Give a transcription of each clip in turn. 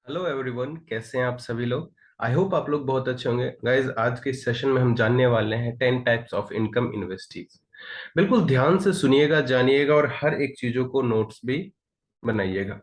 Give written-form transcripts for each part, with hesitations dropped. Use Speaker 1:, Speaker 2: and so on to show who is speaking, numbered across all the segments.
Speaker 1: Hello everyone, कैसे हैं आप सभी लोग। आई होप आप लोग बहुत अच्छे होंगे। गाइस, आज के इस सेशन में हम जानने वाले हैं 10 टाइप्स ऑफ इनकम इन्वेस्टीज। बिल्कुल ध्यान से सुनिएगा, जानिएगा और हर एक चीजों को नोट्स भी बनाइएगा।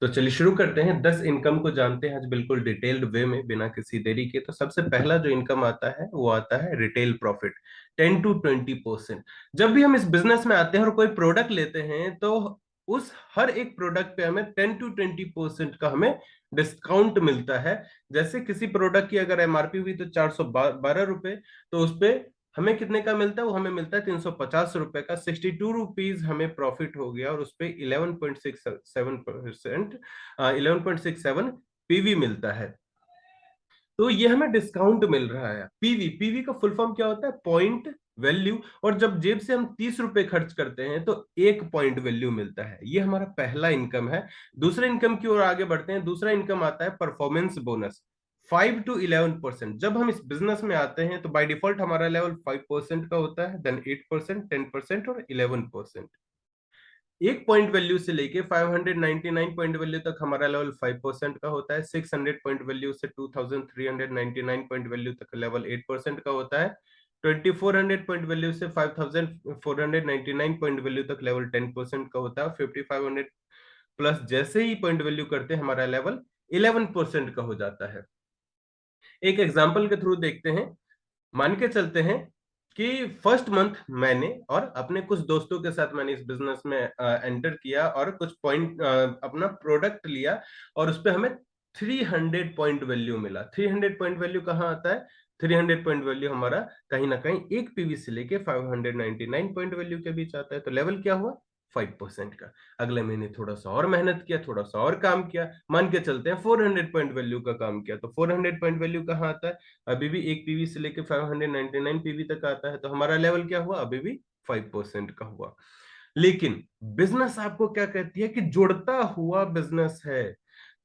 Speaker 1: तो चलिए शुरू करते हैं। 10 इनकम को जानते हैं आज बिल्कुल डिटेल्ड वे में, बिना किसी देरी के। तो सबसे पहला जो इनकम आता है वो आता है रिटेल प्रॉफिट, 10 to 20%। जब भी हम इस बिजनेस में आते हैं और कोई प्रोडक्ट लेते हैं तो उस हर एक प्रोडक्ट पे हमें 10 to 20% का हमें डिस्काउंट मिलता है। जैसे किसी प्रोडक्ट की अगर एमआरपी हुई तो 412 रुपए, तो उस पे हमें कितने का मिलता है? वो हमें मिलता है 350 रुपए का। 62 रुपीज हमें प्रॉफिट हो गया और उस पे 11.67%, 11.67 पीवी मिलता है। तो ये हमें डिस्काउंट मिल रहा है। पीवी, पीवी का फुल फॉर्म क्या होता है? Point value. और जब जेब से हम 30 रुपए खर्च करते हैं तो 1 पॉइंट वैल्यू मिलता है। ये हमारा पहला इनकम है। दूसरे इनकम की ओर आगे बढ़ते हैं। दूसरा इनकम आता है परफॉर्मेंस बोनस, 5 to 11%। जब हम इस बिजनेस में आते हैं तो बाय डिफॉल्ट हमारा लेवल 5% का होता है, देन 8%, 10% और 11%। 1 पॉइंट वैल्यू से लेके 599 पॉइंट वैल्यू तक हमारा लेवल 5% का होता है। 600 पॉइंट वैल्यू से 2399 पॉइंट वैल्यू तक लेवल 8% का होता है। 2400 पॉइंट वैल्यू से 5499 पॉइंट वैल्यू तक लेवल 10% का होता है। 5500 प्लस जैसे ही पॉइंट वैल्यू करते हैं हमारा लेवल 11% का हो जाता है। एक एग्जाम्पल के थ्रू देखते हैं। मान के चलते हैं कि फर्स्ट मंथ मैंने और अपने कुछ दोस्तों के साथ मैंने इस बिजनेस में एंटर किया और कुछ पॉइंट अपना प्रोडक्ट लिया और उस पे हमें 300 पॉइंट वैल्यू मिला। 300 पॉइंट वैल्यू कहाँ आता है? 300 पॉइंट वैल्यू हमारा कहीं ना कहीं एक पीवी से लेके 599 पॉइंट वैल्यू के बीच आता है। तो लेवल क्या हुआ? 5% का। अगले महीने थोड़ा सा और मेहनत किया, थोड़ा सा और काम किया, मान के चलते हैं 400 पॉइंट वैल्यू का काम किया। तो 400 पॉइंट वैल्यू कहाँ आता है? अभी भी एक पीवी से लेके 599 पीवी तक आता है। तो हमारा लेवल क्या हुआ? अभी भी 5% का हुआ। लेकिन बिजनेस आपको क्या कहती है कि जुड़ता हुआ बिजनेस है।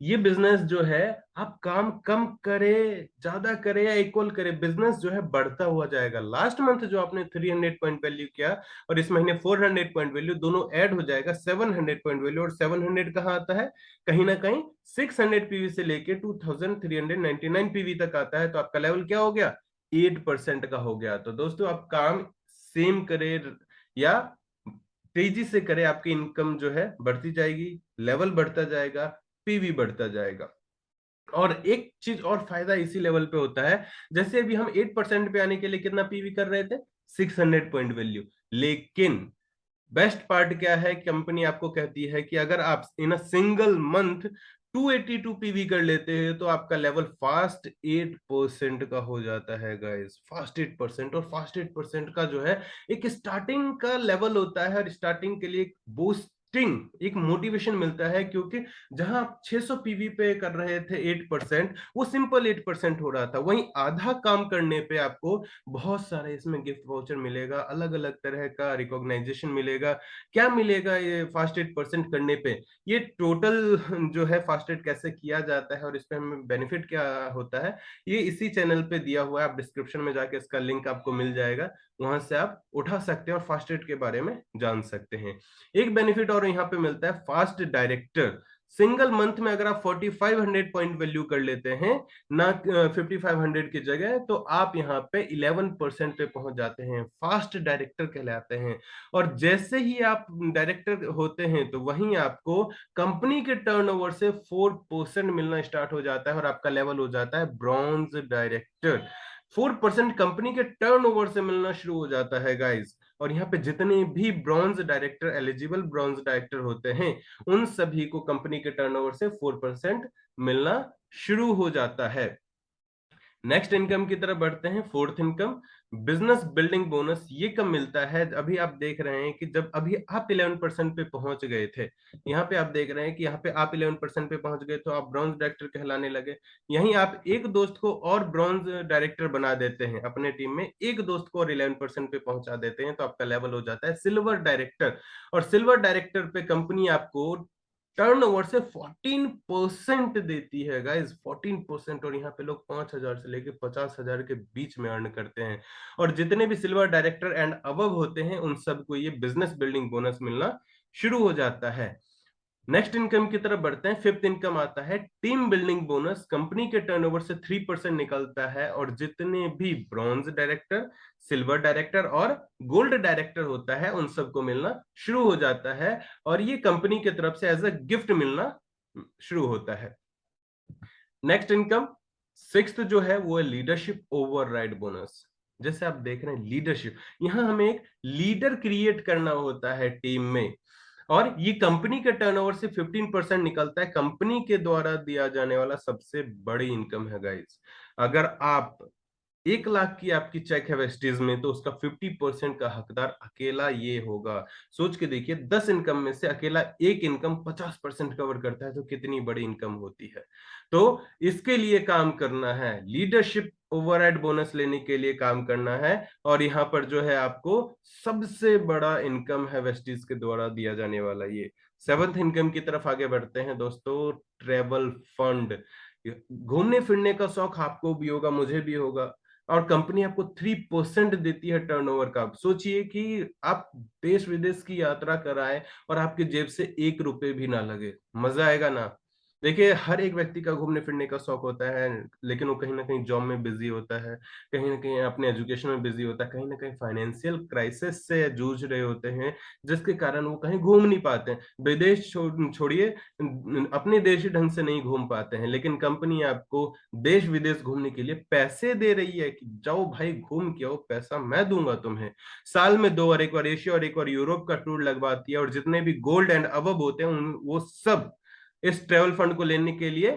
Speaker 1: ये बिजनेस जो है, आप काम कम करे, ज्यादा करे या इक्वल करे, बिजनेस जो है बढ़ता हुआ जाएगा। लास्ट मंथ जो आपने 300 पॉइंट वैल्यू किया और इस महीने 400 पॉइंट वैल्यू, दोनों ऐड हो जाएगा 700 पॉइंट वैल्यू। और 700 कहाँ आता है? कहीं ना कहीं 600 पीवी से लेके 2399 पीवी तक आता है। तो आपका लेवल क्या हो गया? 8% का हो गया। तो दोस्तों, आप काम सेम करे या तेजी से करे, आपकी इनकम जो है बढ़ती जाएगी, लेवल बढ़ता जाएगा, पीवी बढ़ता जाएगा। और एक चीज और फायदा इसी लेवल पे होता है। जैसे अभी हम 8% पे आने के लिए कितना पीवी कर रहे थे? 600 पॉइंट वैल्यू। लेकिन बेस्ट पार्ट क्या है? कंपनी आपको कहती है कि अगर आप इन अ सिंगल मंथ 282 पीवी कर लेते हैं तो आपका लेवल फास्ट 8% का हो जाता है। Guys, fast 8%। और फास्ट 8% का जो है एक स्टार्टिंग का लेवल होता है, और स्टार्टिंग के लिए एक बूस्टिंग, एक मोटिवेशन मिलता है। क्योंकि जहां आप 600 पीवी पे कर रहे थे 8%, वो सिंपल 8% हो रहा था। वहीं आधा काम करने पे आपको बहुत सारे इसमें गिफ्ट वाउचर मिलेगा, अलग अलग तरह का रिकॉग्नाइजेशन मिलेगा। क्या मिलेगा ये फास्ट 8% करने पे? ये टोटल जो है फास्ट एड कैसे किया जाता है और इस पे हमें बेनिफिट क्या होता है, ये इसी चैनल पे दिया हुआ है। आप डिस्क्रिप्शन में जाके इसका लिंक आपको मिल जाएगा, वहां से आप उठा सकते हैं और फास्ट एड के बारे में जान सकते हैं। एक बेनिफिट और यहाँ पे मिलता है, फास्ट डायरेक्टर। सिंगल मंथ में अगर आप 4500 पॉइंट वैल्यू कर लेते हैं ना, 5500 की जगह, तो आप यहाँ पे 11% पे पहुंच जाते हैं, फास्ट डायरेक्टर कहलाते हैं। और जैसे ही आप डायरेक्टर होते हैं तो वहीं आपको कंपनी के टर्नओवर से 4% मिलना स्टार्ट हो जाता है और आपका लेवल हो जाता है ब्रॉन्ज डायरेक्टर। 4% कंपनी के टर्नओवर से मिलना शुरू हो जाता है गाइस। और यहाँ पे जितने भी bronze director, eligible bronze director होते हैं, उन सभी को कंपनी के टर्नओवर से 4% मिलना शुरू हो जाता है। नेक्स्ट इनकम की तरफ बढ़ते हैं। Fourth income, business building bonus. ये कब मिलता है? अभी आप देख रहे हैं कि जब अभी आप 11% पे पहुंच गए थे, यहाँ पे आप देख रहे हैं कि यहाँ पे आप 11% पे पहुंच गए तो आप ब्रॉन्ज डायरेक्टर कहलाने लगे। यहीं आप एक दोस्त को और ब्रॉन्ज डायरेक्टर बना देते हैं, अपने टीम में एक दोस्त को और 11% पे पहुंचा देते हैं, तो आपका लेवल हो जाता है सिल्वर डायरेक्टर। और सिल्वर डायरेक्टर पे कंपनी आपको टर्नओवर से 14% देती है गाइस, 14%। और यहाँ पे लोग 5,000 से लेके 50,000 के बीच में अर्न करते हैं। और जितने भी सिल्वर डायरेक्टर एंड अबव होते हैं उन सबको ये बिजनेस बिल्डिंग बोनस मिलना शुरू हो जाता है। नेक्स्ट इनकम की तरफ बढ़ते हैं। फिफ्थ इनकम आता है टीम बिल्डिंग बोनस। कंपनी के टर्नओवर से 3% निकलता है और जितने भी ब्रॉन्ज डायरेक्टर, सिल्वर डायरेक्टर और गोल्ड डायरेक्टर होता है उन सबको मिलना शुरू हो जाता है और ये कंपनी की तरफ से एज अ गिफ्ट मिलना शुरू होता है। नेक्स्ट इनकम सिक्स्थ जो है वो है लीडरशिप ओवरराइड बोनस। जैसे आप देख रहे हैं लीडरशिप, यहां हमें एक लीडर क्रिएट करना होता है टीम में और ये कंपनी के टर्नओवर से 15% निकलता है। कंपनी के द्वारा दिया जाने वाला सबसे बड़ी इनकम है गाइस। अगर आप 1 लाख की आपकी चेक है वेस्टीज में तो उसका 50% का हकदार अकेला ये होगा। सोच के देखिए 10 इनकम में से अकेला एक इनकम 50% कवर करता है तो कितनी बड़ी इनकम होती है। तो इसके लिए काम करना है, लीडरशिप ओवरराइड बोनस लेने के लिए काम करना है और यहाँ पर जो है आपको सबसे बड़ा इनकम है वेस्टीज के द्वारा दिया जाने वाला ये। सेवंथ इनकम की तरफ आगे बढ़ते हैं दोस्तों। Travel fund. घूमने फिरने का शौक आपको भी होगा, मुझे भी होगा और कंपनी आपको 3% देती है टर्नओवर का। आप सोचिए कि आप देश विदेश की यात्रा कराएं और आपके जेब से 1 रुपए भी ना लगे, मजा आएगा ना। देखिए हर एक व्यक्ति का घूमने फिरने का शौक होता है लेकिन वो कहीं ना कहीं जॉब में बिजी होता है, कहीं ना कहीं अपने एजुकेशन में बिजी होता है, कहीं ना कहीं फाइनेंशियल क्राइसिस से जूझ रहे होते हैं जिसके कारण वो कहीं घूम नहीं पाते हैं। विदेश छोड़िए, अपने देश ही ढंग से नहीं घूम पाते हैं, लेकिन कंपनी आपको देश विदेश घूमने के लिए पैसे दे रही है कि जाओ भाई घूम के आओ, पैसा मैं दूंगा तुम्हें। साल में 2 बार, एक बार एशिया और एक बार यूरोप का टूर लगवाती है और जितने भी गोल्ड एंड अबव होते हैं वो सब इस ट्रेवल फंड को लेने के लिए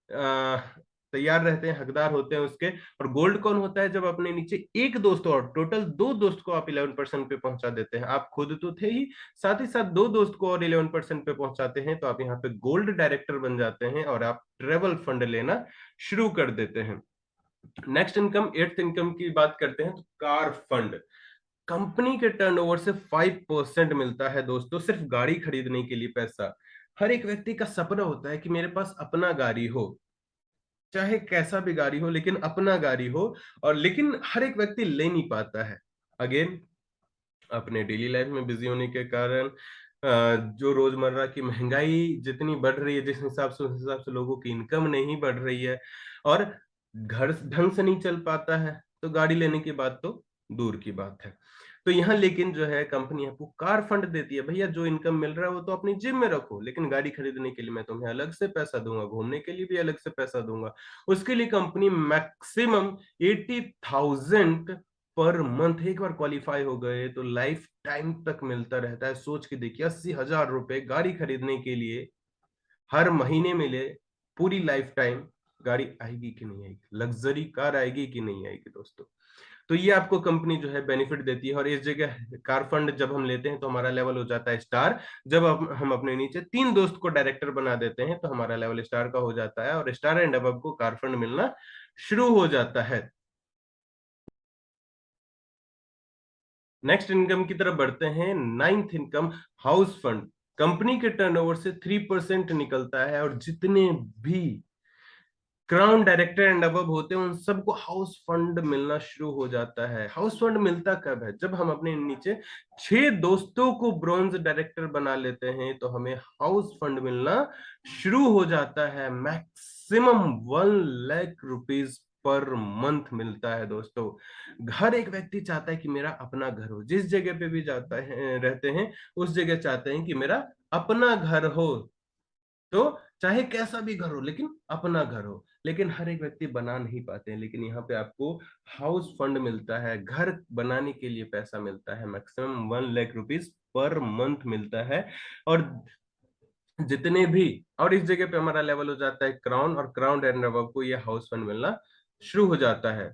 Speaker 1: तैयार रहते हैं, हकदार होते हैं उसके। और गोल्ड कौन होता है? जब अपने नीचे एक दोस्त और टोटल 2 दोस्त को आप 11% पे पहुंचा देते हैं। आप खुद तो थे ही, साथ ही साथ 2 दोस्त को और 11% पे पहुंचाते हैं तो आप यहाँ पे गोल्ड डायरेक्टर बन जाते हैं और आप ट्रेवल फंड लेना शुरू कर देते हैं। नेक्स्ट इनकम, एट्थ इनकम की बात करते हैं तो कार फंड। कंपनी के टर्नओवर से 5% मिलता है दोस्तों, सिर्फ गाड़ी खरीदने के लिए पैसा। हर एक व्यक्ति का सपना होता है कि मेरे पास अपना गाड़ी हो, चाहे कैसा भी गाड़ी हो लेकिन अपना गाड़ी हो। और लेकिन हर एक व्यक्ति ले नहीं पाता है। अगेन अपने डेली लाइफ में बिजी होने के कारण जो रोजमर्रा की महंगाई जितनी बढ़ रही है, जिस हिसाब से उस हिसाब से लोगों की इनकम नहीं बढ़ रही है और घर ढंग से नहीं चल पाता है तो गाड़ी लेने की बात तो दूर की बात है। तो यहाँ लेकिन जो है कंपनी आपको कार फंड देती है, भैया जो इनकम मिल रहा है वो तो अपनी जेब में रखो, लेकिन गाड़ी खरीदने के लिए मैं तुम्हें अलग से पैसा दूंगा, घूमने के लिए भी अलग से पैसा दूंगा। उसके लिए कंपनी मैक्सिमम 80,000 पर मंथ, एक बार क्वालिफाई हो गए तो लाइफ टाइम तक मिलता रहता है। सोच के देखिए 80,000 रुपए गाड़ी खरीदने के लिए हर महीने मिले, पूरी लाइफ टाइम गाड़ी आएगी कि नहीं आएगी, लग्जरी कार आएगी कि नहीं आएगी दोस्तों। तो ये आपको कंपनी जो है बेनिफिट देती है और इस जगह कार फंड जब हम लेते हैं तो हमारा लेवल हो जाता है स्टार। जब हम अपने नीचे 3 दोस्त को डायरेक्टर बना देते हैं तो हमारा लेवल स्टार का हो जाता है और स्टार एंड अबव को कार फंड मिलना शुरू हो जाता है। नेक्स्ट इनकम की तरफ बढ़ते हैं। Ninth income, house fund. Company के टर्नओवर से 3% निकलता है और जितने भी क्राउन डायरेक्टर एंड अबव होते हैं उन सबको हाउस फंड मिलना शुरू हो जाता है। हाउस फंड मिलता कब है? जब हम अपने नीचे 6 दोस्तों को ब्रॉन्ज डायरेक्टर बना लेते हैं तो हमें हाउस फंड मिलना शुरू हो जाता है। Maximum 1 lakh rupees per month मिलता है दोस्तों। हर एक व्यक्ति चाहता है कि मेरा अपना घर हो, जिस जगह पे भी जाता है रहते हैं उस जगह चाहते हैं कि मेरा अपना घर हो। तो चाहे कैसा भी घर हो लेकिन अपना घर हो, लेकिन हर एक व्यक्ति बना नहीं पाते हैं। लेकिन यहाँ पे आपको हाउस फंड मिलता है, घर बनाने के लिए पैसा मिलता है, maximum 1 lakh rupees per month मिलता है। और जितने भी, और इस जगह पे हमारा लेवल हो जाता है क्राउन, और क्राउन एंड अबव को ये हाउस फंड मिलना शुरू हो जाता है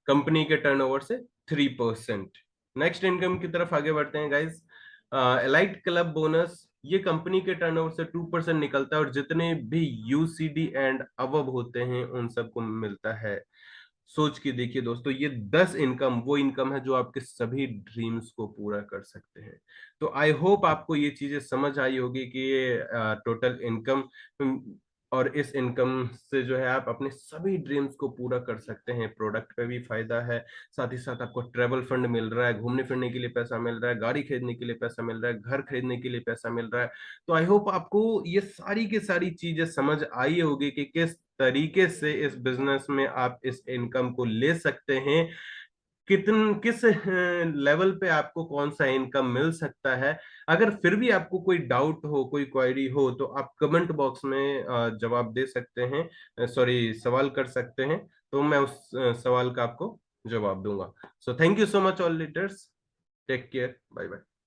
Speaker 1: कंपनी के टर्नओवर से 3%। नेक्स्ट इनकम की तरफ आगे बढ़ते हैं गाइस। एलाइट क्लब बोनस, ये कंपनी के टर्नओवर से 2% निकलता है और जितने भी यूसीडी एंड अबव होते हैं उन सबको मिलता है। सोच के देखिए दोस्तों, ये 10 इनकम वो इनकम है जो आपके सभी ड्रीम्स को पूरा कर सकते हैं। तो आई होप आपको ये चीजें समझ आई होगी कि ये टोटल इनकम और इस इनकम से जो है आप अपने सभी ड्रीम्स को पूरा कर सकते हैं। प्रोडक्ट पे भी फायदा है, साथ ही साथ आपको ट्रेवल फंड मिल रहा है, घूमने फिरने के लिए पैसा मिल रहा है, गाड़ी खरीदने के लिए पैसा मिल रहा है, घर खरीदने के लिए पैसा मिल रहा है। तो आई होप आपको ये सारी की सारी चीजें समझ आई होगी कि किस तरीके से इस बिजनेस में आप इस इनकम को ले सकते हैं, किस लेवल पे आपको कौन सा इनकम मिल सकता है। अगर फिर भी आपको कोई डाउट हो, कोई क्वेरी हो, तो आप कमेंट बॉक्स में जवाब दे सकते हैं, सॉरी सवाल कर सकते हैं, तो मैं उस सवाल का आपको जवाब दूंगा। So thank you so much all leaders, take care, bye bye.